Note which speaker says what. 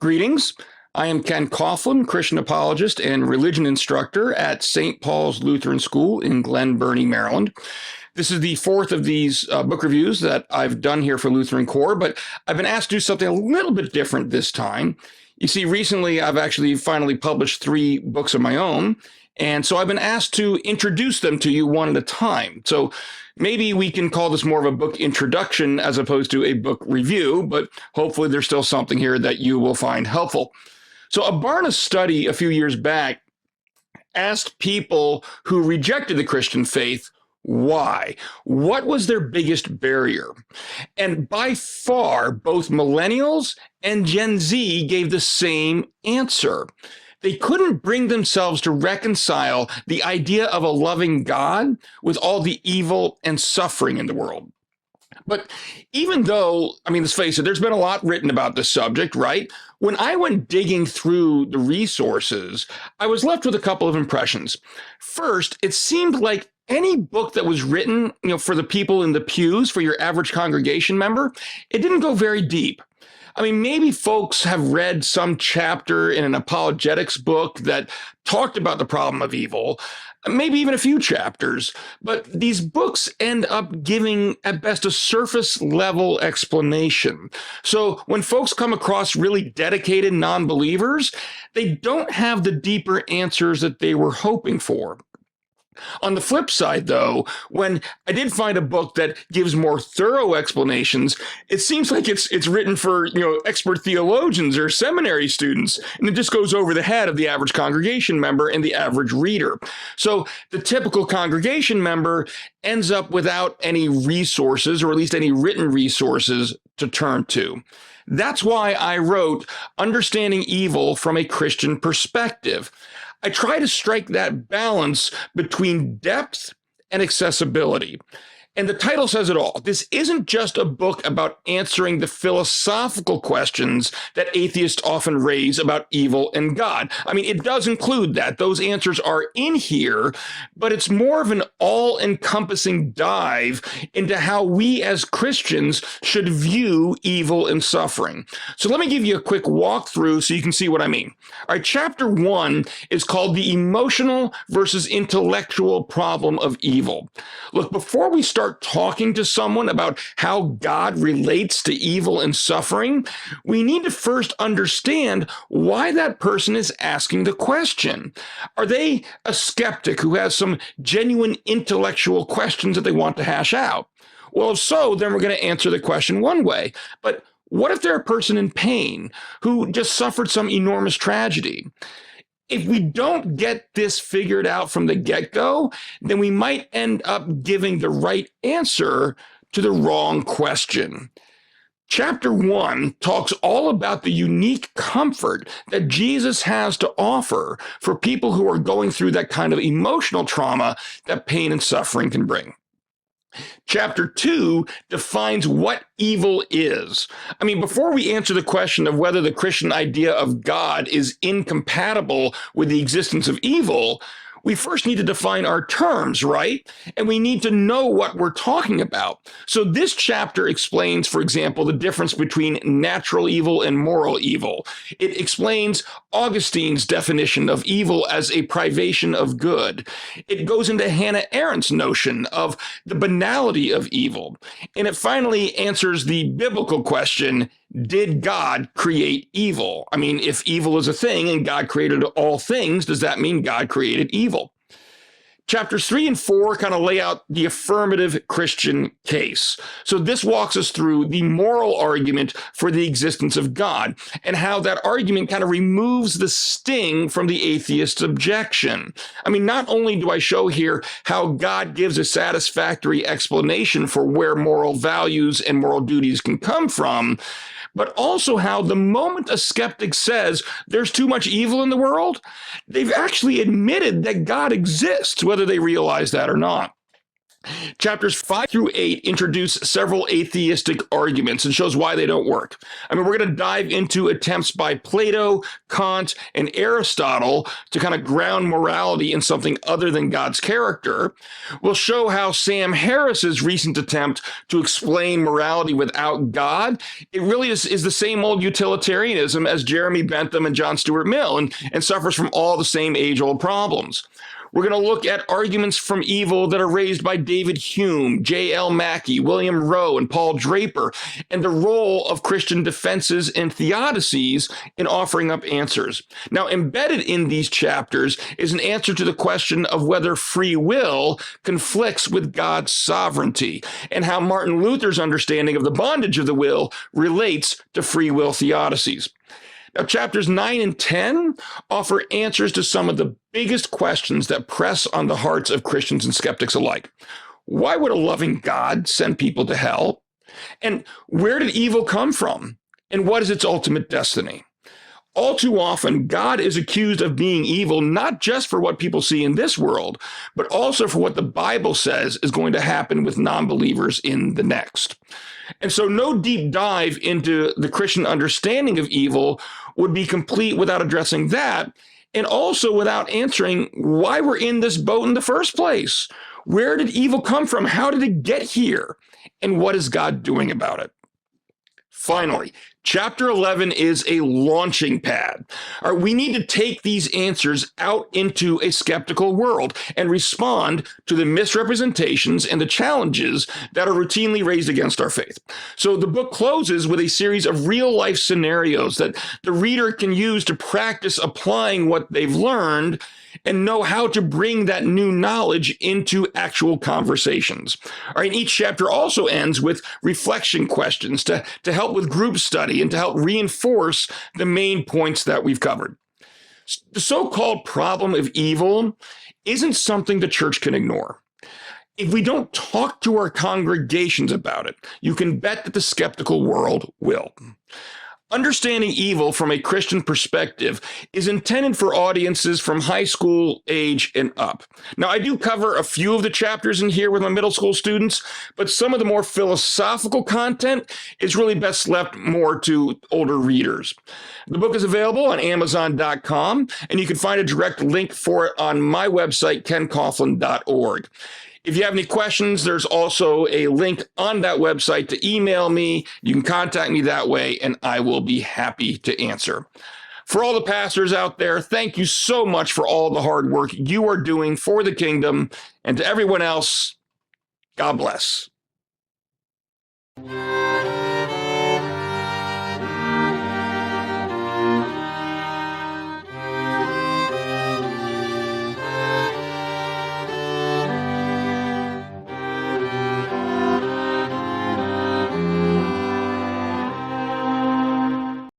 Speaker 1: Greetings. I am Ken Coughlan, Christian apologist and religion instructor at St. Paul's Lutheran School in Glen Burnie, Maryland. This is the fourth of these book reviews that I've done here for Lutheran Core, but I've been asked to do something a little bit different this time. You see, recently I've actually finally published 3 books of my own, and so I've been asked to introduce them to you one at a time. So maybe we can call this more of a book introduction as opposed to a book review, but hopefully there's still something here that you will find helpful. So a Barna study a few years back asked people who rejected the Christian faith why. What was their biggest barrier? And by far, both millennials and Gen Z gave the same answer. They couldn't bring themselves to reconcile the idea of a loving God with all the evil and suffering in the world. But even though, let's face it, there's been a lot written about this subject, right? When I went digging through the resources, I was left with a couple of impressions. First, it seemed like any book that was written, for the people in the pews, for your average congregation member, it didn't go very deep. Maybe folks have read some chapter in an apologetics book that talked about the problem of evil, maybe even a few chapters, but these books end up giving, at best, a surface level explanation. So when folks come across really dedicated non-believers, they don't have the deeper answers that they were hoping for. On the flip side, though, when I did find a book that gives more thorough explanations, it seems like it's written for, expert theologians or seminary students, and it just goes over the head of the average congregation member and the average reader. So the typical congregation member ends up without any resources, or at least any written resources to turn to. That's why I wrote Understanding Evil from a Christian Perspective. I try to strike that balance between depth and accessibility. And the title says it all. This isn't just a book about answering the philosophical questions that atheists often raise about evil and God. It does include that. Those answers are in here, but it's more of an all-encompassing dive into how we as Christians should view evil and suffering. So let me give you a quick walkthrough so you can see what I mean. All right, chapter 1 is called The Emotional versus Intellectual Problem of Evil. Look, before we start talking to someone about how God relates to evil and suffering, we need to first understand why that person is asking the question. Are they a skeptic who has some genuine intellectual questions that they want to hash out? Well, if so, then we're going to answer the question one way. But what if they're a person in pain who just suffered some enormous tragedy? If we don't get this figured out from the get-go, then we might end up giving the right answer to the wrong question. Chapter 1 talks all about the unique comfort that Jesus has to offer for people who are going through that kind of emotional trauma that pain and suffering can bring. Chapter 2 defines what evil is. Before we answer the question of whether the Christian idea of God is incompatible with the existence of evil, we first need to define our terms, right? And we need to know what we're talking about. So this chapter explains, for example, the difference between natural evil and moral evil. It explains Augustine's definition of evil as a privation of good. It goes into Hannah Arendt's notion of the banality of evil. And it finally answers the biblical question, did God create evil? If evil is a thing and God created all things, does that mean God created evil? Chapters 3 and 4 kind of lay out the affirmative Christian case. So this walks us through the moral argument for the existence of God and how that argument kind of removes the sting from the atheist's objection. Not only do I show here how God gives a satisfactory explanation for where moral values and moral duties can come from, but also how the moment a skeptic says there's too much evil in the world, they've actually admitted that God exists, whether they realize that or not. Chapters 5 through 8 introduce several atheistic arguments and shows why they don't work. I mean, we're going to dive into attempts by Plato, Kant, and Aristotle to kind of ground morality in something other than God's character. We'll show how Sam Harris's recent attempt to explain morality without God, it really is the same old utilitarianism as Jeremy Bentham and John Stuart Mill, and suffers from all the same age-old problems. We're going to look at arguments from evil that are raised by David Hume, J.L. Mackie, William Rowe, and Paul Draper, and the role of Christian defenses and theodicies in offering up answers. Now, embedded in these chapters is an answer to the question of whether free will conflicts with God's sovereignty, and how Martin Luther's understanding of the bondage of the will relates to free will theodicies. Now, chapters 9 and 10 offer answers to some of the biggest questions that press on the hearts of Christians and skeptics alike. Why would a loving God send people to hell? And where did evil come from? And what is its ultimate destiny? All too often, God is accused of being evil, not just for what people see in this world, but also for what the Bible says is going to happen with non-believers in the next. And so no deep dive into the Christian understanding of evil would be complete without addressing that, and also without answering why we're in this boat in the first place. Where did evil come from? How did it get here? And what is God doing about it? Finally, chapter 11 is a launching pad. All right, we need to take these answers out into a skeptical world and respond to the misrepresentations and the challenges that are routinely raised against our faith. So the book closes with a series of real-life scenarios that the reader can use to practice applying what they've learned and know how to bring that new knowledge into actual conversations. All right, each chapter also ends with reflection questions to help with group study and to help reinforce the main points that we've covered. The so-called problem of evil isn't something the church can ignore. If we don't talk to our congregations about it, you can bet that the skeptical world will. Understanding evil from a Christian perspective is intended for audiences from high school age and up. Now, I do cover a few of the chapters in here with my middle school students, but some of the more philosophical content is really best left more to older readers. The book is available on Amazon.com, and you can find a direct link for it on my website, kencoughlan.org. If you have any questions, there's also a link on that website to email me. You can contact me that way, and I will be happy to answer. For all the pastors out there, thank you so much for all the hard work you are doing for the kingdom. And to everyone else, God bless.